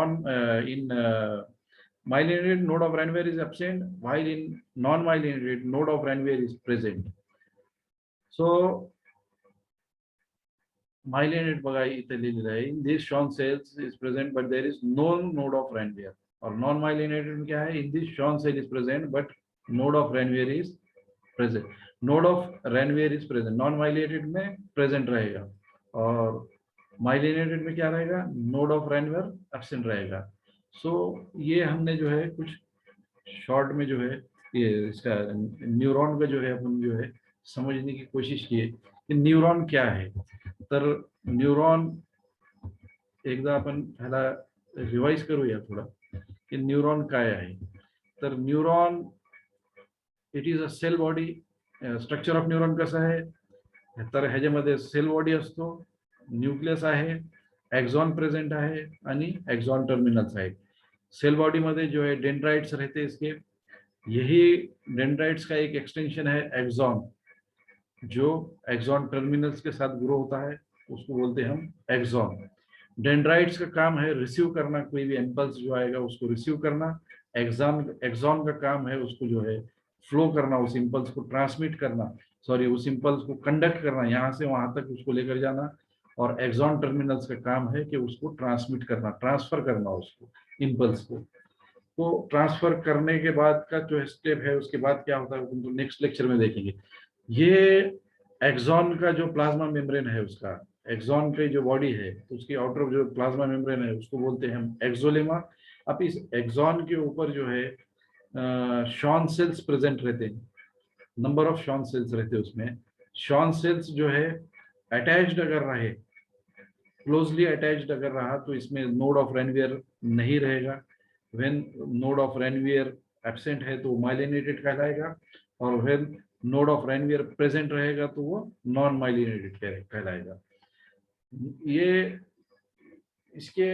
myelinated, node of Ranvier is absent, while in non-myelinated, node of Ranvier is present. So myelinated बघा इथे लिहिलेलं आहे, in these Schwann cells is present, but there is no node of Ranvier. और non-myelinated में क्या है, in this Schwann cell is present, but node of Ranvier is present. Node of Ranvier is present. Non-myelinated में present रहेगा, और myelinated में क्या रहेगा, node of Ranvier absent रहेगा. So ये हमने जो है कुछ शॉर्ट में जो है ये इसका न्यूरॉन का जो है अपन जो है समझने की कोशिश की है कि न्यूरॉन क्या है. तर न्यूरॉन एकदा आपण ह्याला रिवाइज करूया थोडा की न्यूरॉन काय आहे. तर neuron it is a cell body. Structure of neuron कसं आहे, तर ह्याच्यामध्ये सेल बॉडी असतो, न्यूक्लियस आहे, एक्सॉन प्रेजेंट आहे आणि एक्सॉन टर्मिनल्स आहेत. सेल बॉडी मध्ये जो है डेंड्राइट्स रहते हैं इसके, यही डेंड्राइट्स का एक एक्सटेंशन है एक्सॉन, जो एक्सॉन टर्मिनल्स के साथ ग्रो होता है, उसको बोलते हैं हम एक्सॉन. डेंड्राइट्स का काम है रिसीव करना, कोई भी इम्पल्स जो आएगा उसको रिसीव करना. एक्सॉन का काम है उसको जो है फ्लो करना, उस इम्पल्स को ट्रांसमिट करना, सॉरी उस इम्पल्स को कंडक्ट करना, यहाँ से वहां तक उसको लेकर जाना. और एक्सॉन टर्मिनल्स का काम है कि उसको ट्रांसमिट करना, ट्रांसफर करना उसको इम्पल्स को. तो ट्रांसफर करने के बाद का जो स्टेप है, उसके बाद क्या होता है वो तो नेक्स्ट लेक्चर में देखेंगे. ये एक्सॉन का जो प्लाज्मा मेम्ब्रेन है, उसका एक्सॉन की जो बॉडी है, तो उसकी आउटर जो प्लाज्मा मेम्ब्रेन है उसको बोलते हैं हम एक्सोलेमा. अब इस एक्सॉन के ऊपर जो है शॉन सेल्स प्रेजेंट रहते हैं, नंबर ऑफ शॉन सेल्स रहते हैं उसमें. शॉन सेल्स जो है अटैच्ड अगर रहे, क्लोजली अटैच्ड अगर रहा, तो इसमें नोड ऑफ Ranvier नहीं रहेगा. When node of Ranvier absent है तो माइलिनेटेड कहलाएगा, और when node of Ranvier present रहेगा तो वो नॉन माइलिनेटेड कहलाएगा. ये इसके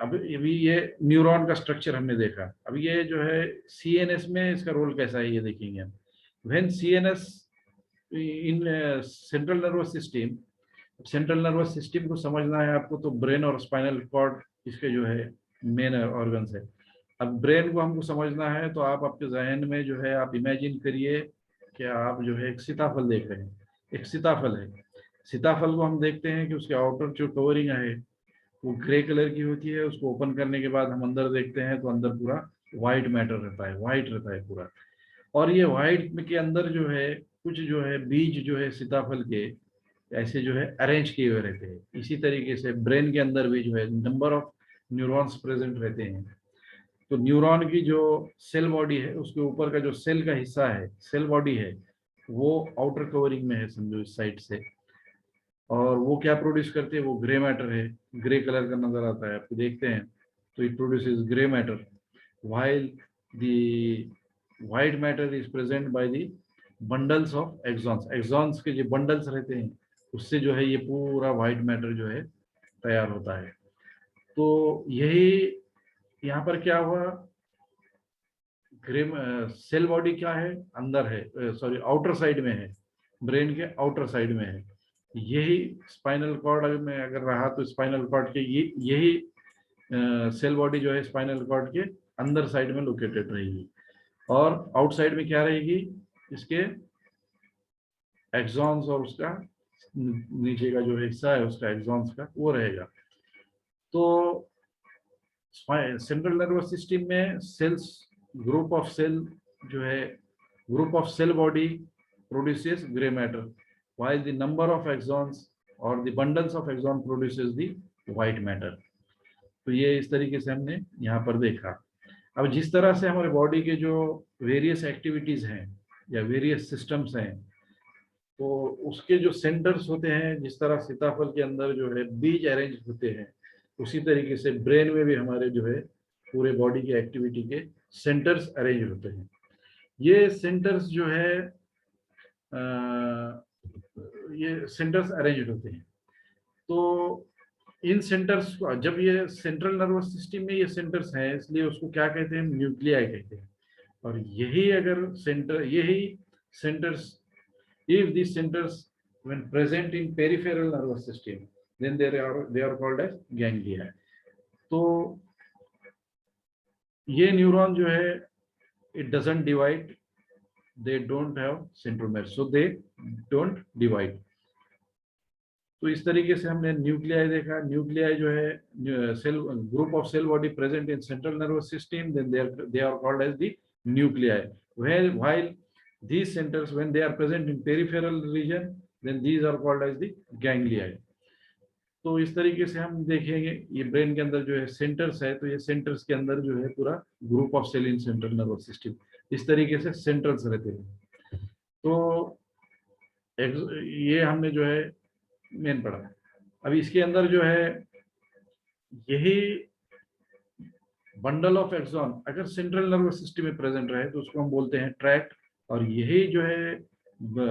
अभी ये न्यूरॉन का स्ट्रक्चर हमने देखा. अब ये जो है CNS में इसका रोल कैसा है ये देखेंगे हम. When CNS in central nervous system, central nervous system को समझना है आपको, तो ब्रेन और स्पाइनल कॉर्ड इसके जो है मेन ऑर्गन्स है. अब ब्रेन को हमको समझना है तो आप आपके जहन में जो है आप इमेजिन करिए कि आप जो है एक सीताफल देख रहे हैं. एक सीताफल है, सीताफल को हम देखते हैं कि उसके आउटर जो कवरिंग है वो ग्रे कलर की होती है. उसको ओपन करने के बाद हम अंदर देखते हैं तो अंदर पूरा व्हाइट मैटर रहता है, व्हाइट रहता है पूरा. और ये व्हाइट के अंदर जो है कुछ जो है बीज जो है सीताफल के ऐसे जो है अरेंज किए हुए रहते हैं. इसी तरीके से ब्रेन के अंदर भी जो है नंबर ऑफ न्यूरॉन्स प्रेजेंट रहते हैं. तो न्यूरॉन की जो सेल बॉडी है, उसके ऊपर का जो सेल का हिस्सा है, सेल बॉडी है, वो आउटर कवरिंग में है समझो इस साइड से. और वो क्या प्रोड्यूस करते हैं, वो ग्रे मैटर है, ग्रे कलर का नजर आता है आपको, देखते हैं तो it produces grey matter, while the white matter is present by the bundles of axons. Axons के जो bundles रहते हैं उससे जो है ये पूरा white matter जो है तैयार होता है. तो यही यहाँ पर क्या हुआ, ग्रे सेल बॉडी क्या है, अंदर है, सॉरी आउटर साइड में है, ब्रेन के आउटर साइड में है. यही स्पाइनल कॉर्ड में अगर रहा तो स्पाइनल कॉर्ड के यही सेल बॉडी जो है स्पाइनल कॉर्ड के अंदर साइड में लोकेटेड रहेगी. और आउटसाइड में क्या रहेगी, इसके एक्सॉन्स और उसका नीचे का जो हिस्सा है उसका एक्सॉन्स का वो रहेगा. तो सेंट्रल नर्वस सिस्टम में सेल्स, ग्रुप ऑफ सेल जो है, group of cell body produces grey matter, while the number of axons or the bundles of axon produces the white matter. तो ये इस तरीके से हमने यहाँ पर देखा. अब जिस तरह से हमारे बॉडी के जो वेरियस एक्टिविटीज हैं या वेरियस सिस्टम्स हैं, तो उसके जो सेंटर्स होते हैं, जिस तरह सीताफल के अंदर जो है बीज अरेंज होते हैं, उसी तरीके से ब्रेन में भी हमारे जो है पूरे बॉडी की एक्टिविटी के सेंटर्स अरेंज होते हैं। ये सेंटर्स जो है ये सेंटर्स अरेंज होते हैं। तो इन सेंटर्स को, जब ये सेंट्रल नर्वस सिस्टम में ये सेंटर्स हैं, इसलिए उसको क्या कहते हैं, न्यूक्लियाई कहते हैं। और यही अगर सेंटर, यही centres, if these centers when present in peripheral nervous system, then they are called as ganglia. तो ये न्यूरॉन जो है it doesn't divide, they don't have centromere, so they don't divide. तो इस तरीके से हमने न्यूक्लियाई देखा। न्यूक्लियाई जो है cell group of cell body present in central nervous system, then they are called as the nuclei. While these centers, when they are present in peripheral region, then these are called as the ganglia. तो इस तरीके से हम देखेंगे ये ब्रेन के अंदर जो है सेंटर्स है, तो ये सेंटर्स के अंदर जो है पूरा group of cell in central nervous system, इस तरीके से सेंटर्स रहते हैं। तो ये हमने जो है मेन पढ़ा। अभी इसके अंदर जो है यही बंडल ऑफ एक्सॉन अगर सेंट्रल नर्वस सिस्टम में प्रेजेंट रहे तो उसको हम बोलते हैं ट्रैक्ट। और यही जो है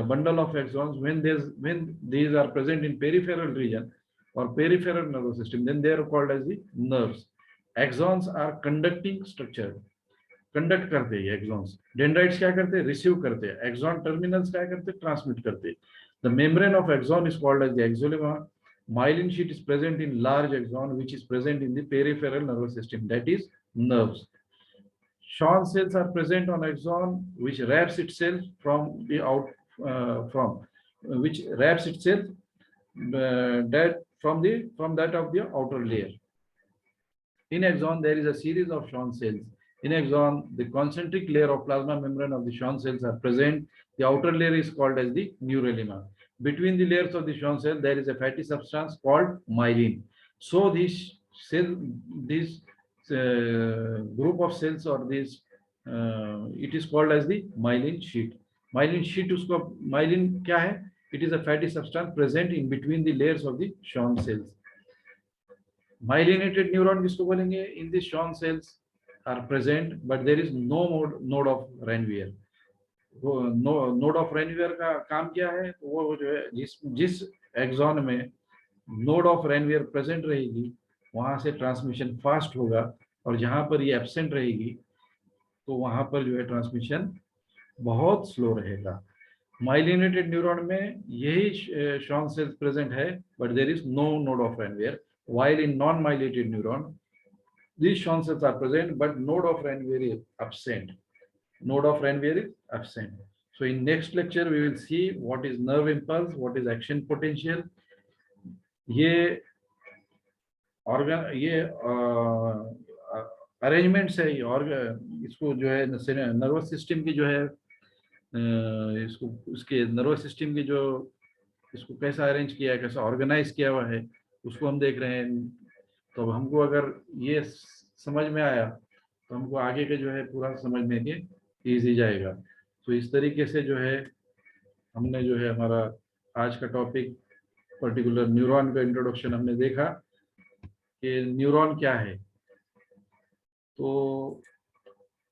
bundle of axons when these are present in peripheral region or peripheral nervous system, then they are called as the nerves. Axons are conducting structure, conduct करते हैं एक्सॉन्स। डेंड्राइट्स क्या करते हैं, रिसीव करते हैं। एक्सॉन टर्मिनल्स क्या करते हैं, ट्रांसमिट करते हैं। The membrane of axon is called as the axolemma. Myelin sheet is present in large axon which is present in the peripheral nervous system, that is nerves. Schwann cells are present on axon which wraps itself from the which wraps itself from that of the outer layer. In axon there is a series of Schwann cells. In axon the concentric layer of plasma membrane of the Schwann cells are present. The outer layer is called as the neurulema. Between the layers of the Schwann cell there is a fatty substance called myelin. So this group of cells or this it is called as the myelin sheet. Myelin sheet usko myelin kya hai, it is a fatty substance present in between the layers of the Schwann cells. Myelinated neuron किसको बोलेंगे, in the Schwann cells are present but there is no node of Ranvier. Node of Ranvier का काम क्या है, तो वो जो है जिस एक्सॉन में नोड ऑफ रेनवियर प्रेजेंट रहेगी वहां से ट्रांसमिशन फास्ट होगा, और जहां पर ये एब्सेंट रहेगी तो वहां पर जो है ट्रांसमिशन बहुत स्लो रहेगा। माइलिनेटेड न्यूरॉन में यही शॉन सेल्स प्रेजेंट है but there is no node of Ranvier, while in non-myelinated neuron these Schwann cells are present but node of Ranvier is absent. Node of Ranvier is absent. So in next lecture we will see what is nerve impulse, what is action potential. ये organ, ये अरेंजमेंट्स है, और इसको जो है नर्वस सिस्टम की जो है इसको उसके नर्वस सिस्टम की जो इसको कैसा अरेंज किया है, कैसा ऑर्गेनाइज किया हुआ है, उसको हम देख रहे हैं। तो हमको अगर ये समझ में आया तो हमको आगे के जो है पूरा समझने के ईजी जाएगा। तो इस तरीके से जो है हमने जो है हमारा आज का टॉपिक पर्टिकुलर न्यूरॉन का इंट्रोडक्शन हमने देखा कि न्यूरॉन क्या है। तो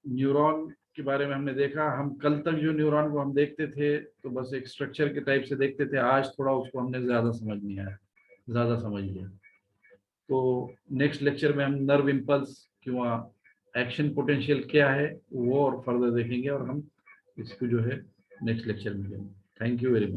न्यूरॉन के बारे में हमने देखा। हम कल तक जो न्यूरॉन को हम देखते थे तो बस एक स्ट्रक्चर के टाइप से देखते थे, आज थोड़ा उसको हमने ज़्यादा समझ नहीं आया, ज़्यादा समझ लिया। तो नेक्स्ट लेक्चर में हम नर्व इम्पल्स किंवा एक्शन पोटेंशियल क्या है वो और फर्दर देखेंगे, और हम इसको जो है नेक्स्ट लेक्चर में देंगे। Thank you very much.